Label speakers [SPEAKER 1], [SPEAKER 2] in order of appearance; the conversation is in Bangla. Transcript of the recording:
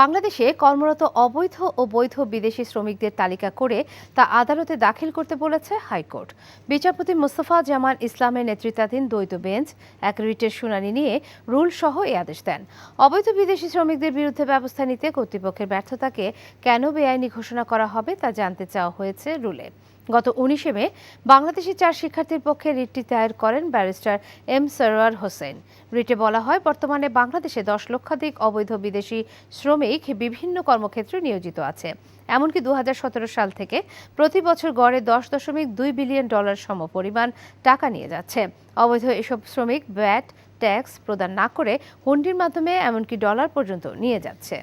[SPEAKER 1] বাংলাদেশে কর্মরত অবৈধ ও বৈধ বিদেশি শ্রমিকদের তালিকা করে তা আদালতে দাখিল করতে বলেছে হাইকোর্ট। বিচারপতি মোস্তফা জামান ইসলামের নেতৃত্বাধীন দ্বৈত বেঞ্চ এক রিটের শুনানি নিয়ে রুল সহ এই আদেশ দেন। অবৈধ বিদেশি শ্রমিকদের বিরুদ্ধে ব্যবস্থা নিতে কর্তৃপক্ষের ব্যর্থতাকে কেন বেআইনি ঘোষণা করা হবে তা জানতে চাওয়া হয়েছে রুলে। গত 19 মে বাংলাদেশি 4 শিক্ষার্থীর পক্ষে রিটটি দায়ের করেন ব্যারিস্টার এম সরওয়ার হোসেন। রিটে বলা হয়, বর্তমানে বাংলাদেশে 10 লক্ষাধিক অবৈধ বিদেশি শ্রমিক বিভিন্ন কর্মক্ষেত্রে নিয়োজিত আছে। এমনকি 2017 সাল থেকে প্রতি বছর গড়ে $10.2 বিলিয়ন সমপরিমাণ টাকা নিয়ে যাচ্ছে। অবৈধ এসব শ্রমিক ভ্যাট ট্যাক্স প্রদান না করে হুন্ডির মাধ্যমে এমনকি ডলার পর্যন্ত নিয়ে যাচ্ছে।